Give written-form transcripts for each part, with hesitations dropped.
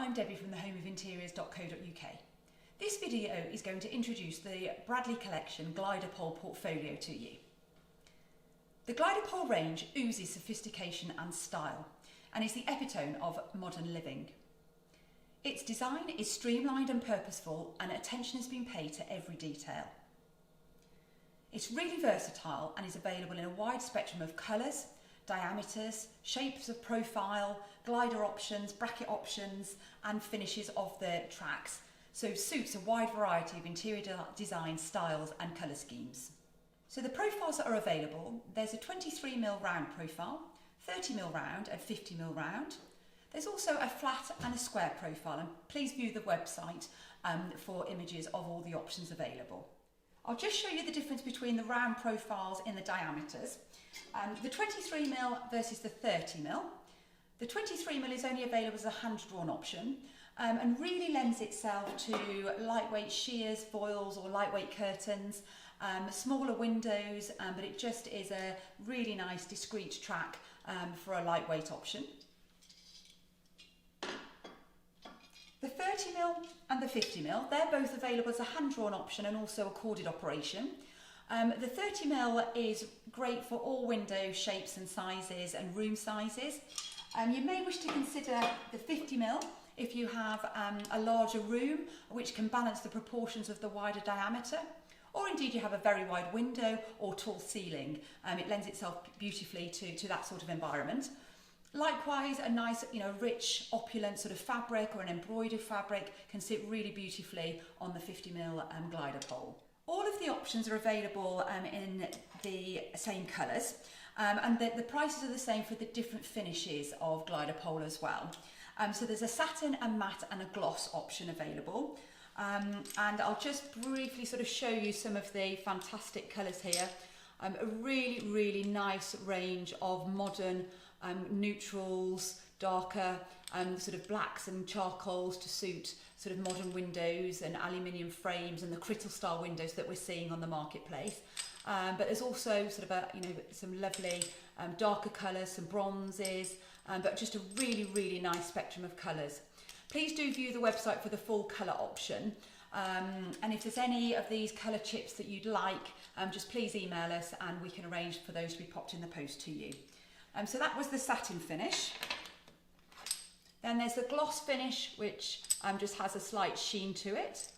I'm Debbie from thehomeofinteriors.co.uk. This video is going to introduce the Bradley Collection Gliderpole portfolio to you. The Gliderpole range oozes sophistication and style and is the epitome of modern living. Its design is streamlined and purposeful, and attention has been paid to every detail. It's really versatile and is available in a wide spectrum of colours, diameters, shapes of profile, glider options, bracket options and finishes of the tracks, so suits a wide variety of interior design styles and colour schemes. So the profiles that are available, there's a 23mm round profile, 30mm round and 50mm round. There's also a flat and a square profile, and please view the website for images of all the options available. I'll just show you the difference between the round profiles in the diameters. The 23mm versus the 30mm. The 23mm is only available as a hand-drawn option and really lends itself to lightweight shears, foils or lightweight curtains, smaller windows, but it just is a really nice discreet track for a lightweight option. The 30mm and the 50mm, they're both available as a hand-drawn option and also a corded operation. The 30mm is great for all window shapes and sizes and room sizes. You may wish to consider the 50mm if you have a larger room which can balance the proportions of the wider diameter, or indeed you have a very wide window or tall ceiling. It lends itself beautifully to that sort of environment. Likewise, a nice, rich, opulent sort of fabric or an embroidered fabric can sit really beautifully on the 50mm Gliderpole. All of the options are available in the same colours, and the prices are the same for the different finishes of Gliderpole as well. So there's a satin, a matte and a gloss option available. And I'll just briefly sort of show you some of the fantastic colours here. A really, really nice range of modern neutrals, darker sort of blacks and charcoals to suit sort of modern windows and aluminium frames and the crystal style windows that we're seeing on the marketplace. But there's also sort of some lovely darker colours, some bronzes, but just a really, really nice spectrum of colours. Please do view the website for the full colour option. And if there's any of these colour chips that you'd like, just please email us and we can arrange for those to be popped in the post to you. So that was the satin finish. Then there's the gloss finish, which just has a slight sheen to it.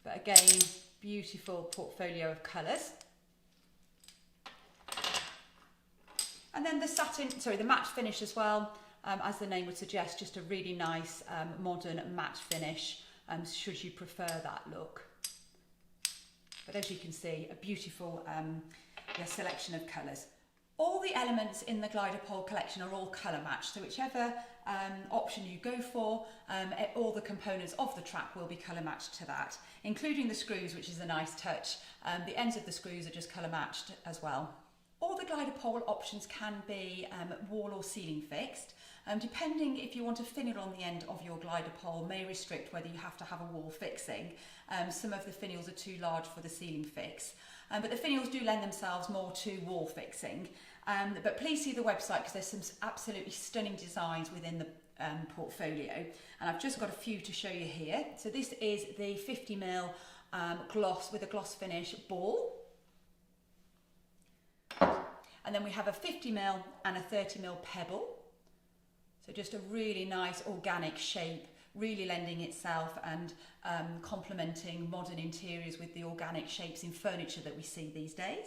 But again, beautiful portfolio of colours. And then the matte finish as well, as the name would suggest, just a really nice modern matte finish, should you prefer that look. But as you can see, a beautiful selection of colours. All the elements in the Gliderpole collection are all colour matched, so whichever option you go for, all the components of the track will be colour matched to that, including the screws, which is a nice touch. The ends of the screws are just colour matched as well. All the Gliderpole options can be wall or ceiling fixed. Depending if you want a finial on the end of your Gliderpole may restrict whether you have to have a wall fixing. Some of the finials are too large for the ceiling fix. But the finials do lend themselves more to wall fixing. But please see the website because there's some absolutely stunning designs within the portfolio. And I've just got a few to show you here. So this is the 50mm gloss with a gloss finish ball. And then we have a 50mm and a 30mm pebble. So just a really nice organic shape, really lending itself and complementing modern interiors with the organic shapes in furniture that we see these days.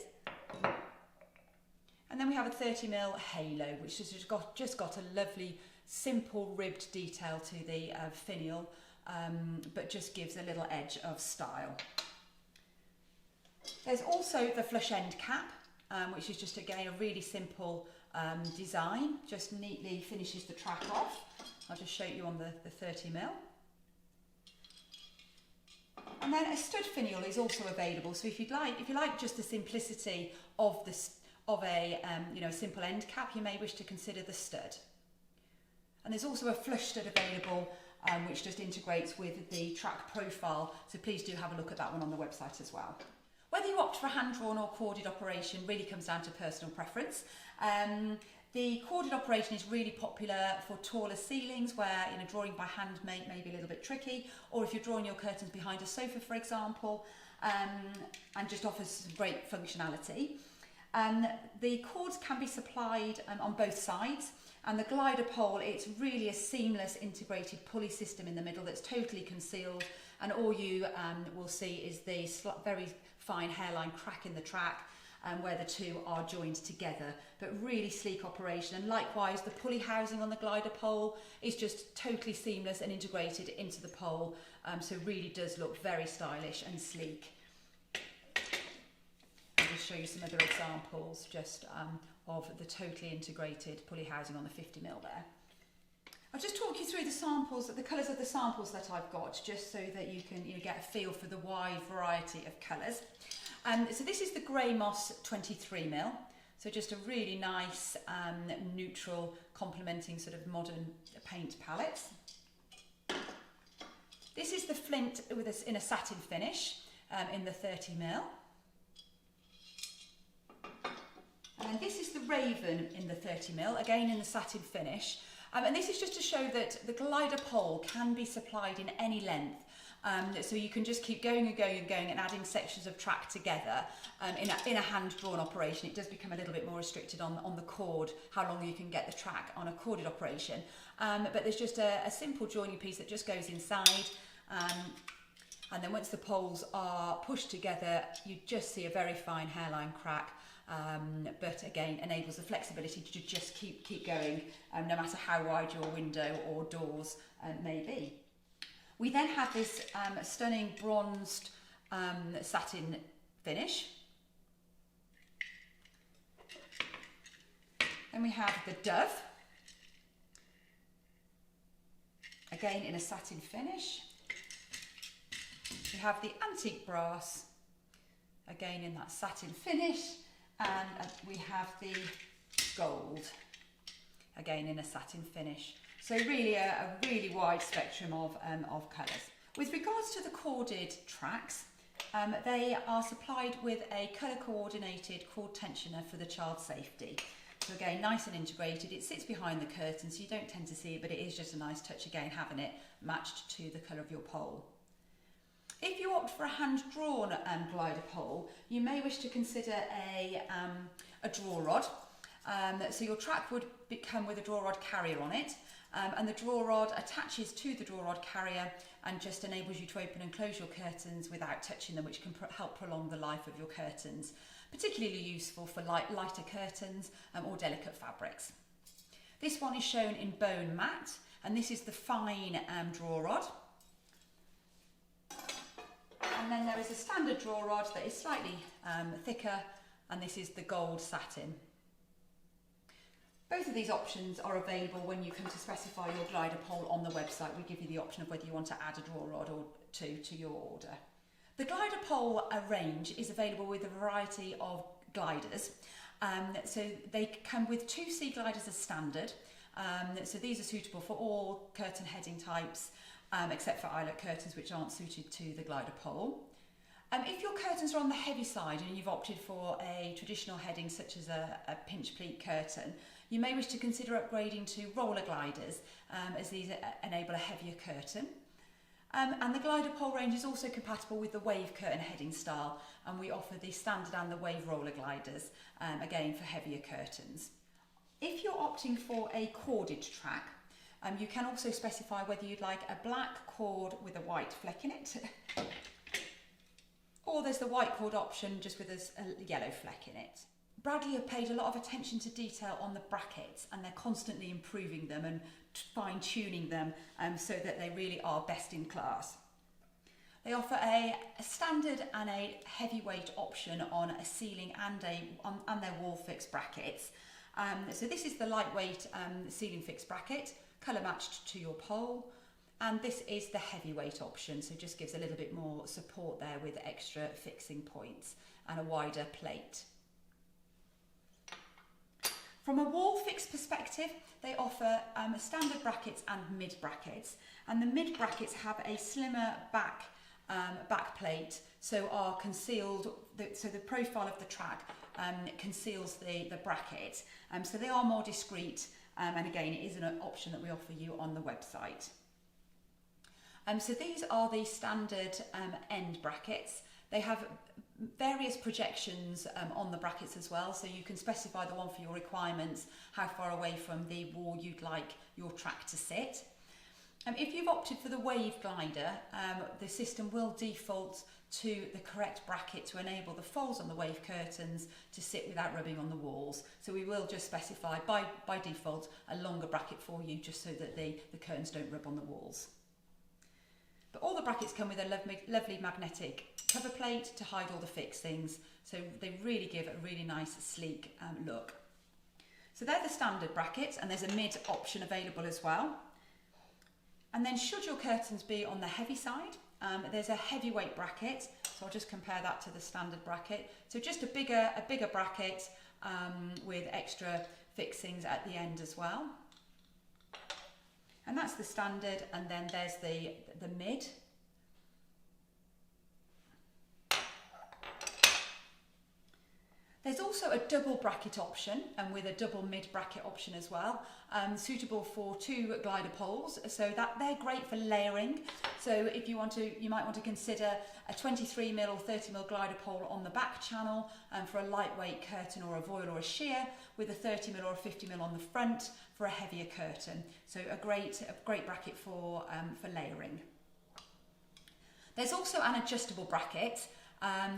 And then we have a 30mm halo, which has just got a lovely, simple ribbed detail to the finial, but just gives a little edge of style. There's also the flush end cap, which is just again a really simple design, just neatly finishes the track off. I'll just show you on the 30mm. And then a stud finial is also available. So if you like just the simplicity of a simple end cap, you may wish to consider the stud. And there's also a flush stud available, which just integrates with the track profile. So please do have a look at that one on the website as well. Whether you opt for a hand-drawn or corded operation really comes down to personal preference. The corded operation is really popular for taller ceilings where drawing by hand may be a little bit tricky, or if you're drawing your curtains behind a sofa, for example, and just offers some great functionality. The cords can be supplied on both sides, and the Gliderpole, it's really a seamless integrated pulley system in the middle that's totally concealed, and all you will see is the very fine hairline crack in the track where the two are joined together, but really sleek operation. And likewise, the pulley housing on the Gliderpole is just totally seamless and integrated into the pole, so really does look very stylish and sleek. I'll just show you some other examples just of the totally integrated pulley housing on the 50mm there. I'll just talk you through the samples, the colours of the samples that I've got, just so that you can get a feel for the wide variety of colours. So this is the Grey Moss 23mm, so just a really nice neutral complementing sort of modern paint palette. This is the Flint in a satin finish in the 30mm. And this is the Raven in the 30mm, again in the satin finish. And this is just to show that the Gliderpole can be supplied in any length. So you can just keep going and going and going and adding sections of track together in a hand-drawn operation. It does become a little bit more restricted on the cord, how long you can get the track on a corded operation. But there's just a simple joining piece that just goes inside. And then once the poles are pushed together, you just see a very fine hairline crack. But again, enables the flexibility to just keep going, no matter how wide your window or doors may be. We then have this stunning bronzed satin finish. Then we have the Dove, again in a satin finish. We have the Antique Brass, again in that satin finish. And we have the Gold, again in a satin finish. So really a really wide spectrum of colours. With regards to the corded tracks, they are supplied with a colour coordinated cord tensioner for the child's safety. So again, nice and integrated. It sits behind the curtain, so you don't tend to see it, but it is just a nice touch again, having it matched to the colour of your pole. If you opt for a hand-drawn Gliderpole, you may wish to consider a draw rod. So your track would come with a draw rod carrier on it, and the draw rod attaches to the draw rod carrier and just enables you to open and close your curtains without touching them, which can help prolong the life of your curtains. Particularly useful for lighter curtains or delicate fabrics. This one is shown in bone matte, and this is the fine draw rod. And then there is a standard draw rod that is slightly thicker, and this is the gold satin. Both of these options are available when you come to specify your Gliderpole on the website. We give you the option of whether you want to add a draw rod or two to your order. The Gliderpole range is available with a variety of gliders. So they come with 2 sea gliders as standard. So these are suitable for all curtain heading types, except for eyelet curtains, which aren't suited to the Gliderpole. If your curtains are on the heavy side and you've opted for a traditional heading such as a pinch pleat curtain, you may wish to consider upgrading to roller gliders, as these enable a heavier curtain. And the Gliderpole range is also compatible with the wave curtain heading style, and we offer the standard and the wave roller gliders, again for heavier curtains. If you're opting for a corded track, you can also specify whether you'd like a black cord with a white fleck in it, or there's the white cord option just with a yellow fleck in it. Bradley have paid a lot of attention to detail on the brackets, and they're constantly improving them and fine-tuning them so that they really are best in class. They offer a standard and a heavyweight option on a ceiling and their wall fixed brackets. So this is the lightweight ceiling fixed bracket, colour matched to your pole, and this is the heavyweight option, so just gives a little bit more support there with extra fixing points and a wider plate. From a wall fixed perspective, they offer standard brackets and mid brackets, and the mid brackets have a slimmer back back plate, so are concealed, so the profile of the track conceals the bracket, so they are more discreet, and again it is an option that we offer you on the website. So these are the standard end brackets. They have various projections on the brackets as well, so you can specify the one for your requirements, how far away from the wall you'd like your track to sit. If you've opted for the wave glider, the system will default to the correct bracket to enable the folds on the wave curtains to sit without rubbing on the walls. So we will just specify by default a longer bracket for you, just so that the curtains don't rub on the walls. But all the brackets come with a lovely magnetic cover plate to hide all the fixings, so they really give a really nice sleek look. So they're the standard brackets, and there's a mid option available as well. And then should your curtains be on the heavy side, there's a heavyweight bracket, so I'll just compare that to the standard bracket. So just a bigger bracket with extra fixings at the end as well. And that's the standard, and then there's the mid. There's also a double bracket option, and with a double mid bracket option as well, suitable for 2 glider poles, so that they're great for layering. So if you might want to consider a 23mm or 30mm glider pole on the back channel for a lightweight curtain or a voile or a sheer, with a 30mm or a 50mm on the front for a heavier curtain. So a great bracket for layering. There's also an adjustable bracket.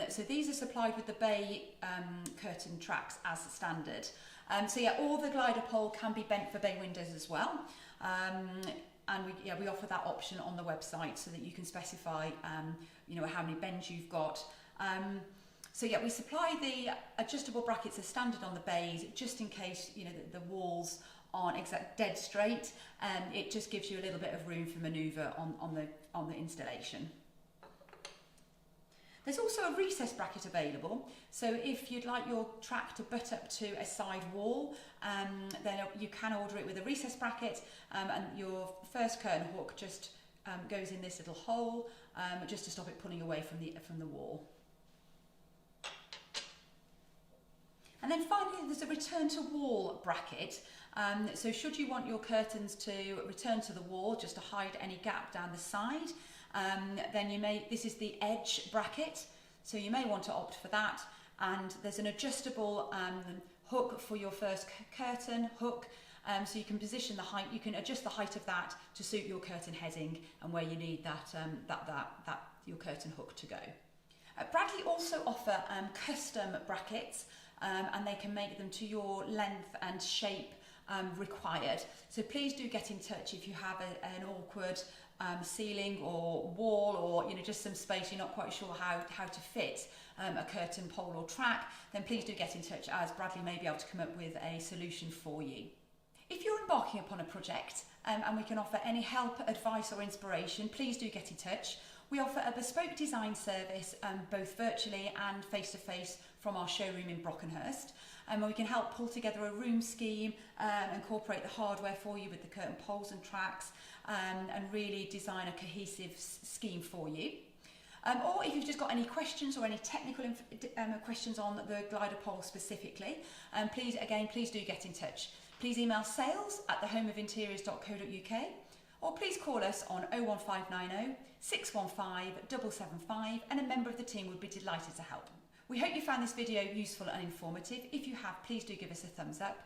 So these are supplied with the bay curtain tracks as standard. So yeah, all the glider pole can be bent for bay windows as well. And we offer that option on the website, so that you can specify how many bends you've got. So yeah, we supply the adjustable brackets as standard on the bays, just in case the walls aren't dead straight. It just gives you a little bit of room for manoeuvre on the installation. There's also a recess bracket available, so if you'd like your track to butt up to a side wall, then you can order it with a recess bracket, and your first curtain hook just goes in this little hole, just to stop it pulling away from the wall. And then finally, there's a return to wall bracket. So should you want your curtains to return to the wall, just to hide any gap down the side, then this is the edge bracket, so you may want to opt for that. And there's an adjustable hook for your first curtain hook, so you can position the height, you can adjust the height of that to suit your curtain heading and where you need your curtain hook to go. Bradley also offer custom brackets, and they can make them to your length and shape required. So please do get in touch if you have an awkward ceiling or wall, or just some space you're not quite sure how to fit a curtain pole or track. Then please do get in touch, as Bradley may be able to come up with a solution for you. If you're embarking upon a project and we can offer any help, advice or inspiration, please do get in touch. We offer a bespoke design service, both virtually and face-to-face, from our showroom in Brockenhurst, where we can help pull together a room scheme, incorporate the hardware for you with the curtain poles and tracks, and really design a cohesive scheme for you. Or if you've just got any questions or any technical questions on the glider pole specifically, please do get in touch. Please email sales@thehomeofinteriors.co.uk, or please call us on 01590 615 775, and a member of the team would be delighted to help. We hope you found this video useful and informative. If you have, please do give us a thumbs up.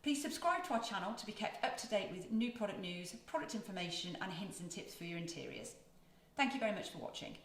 Please subscribe to our channel to be kept up to date with new product news, product information and hints and tips for your interiors. Thank you very much for watching.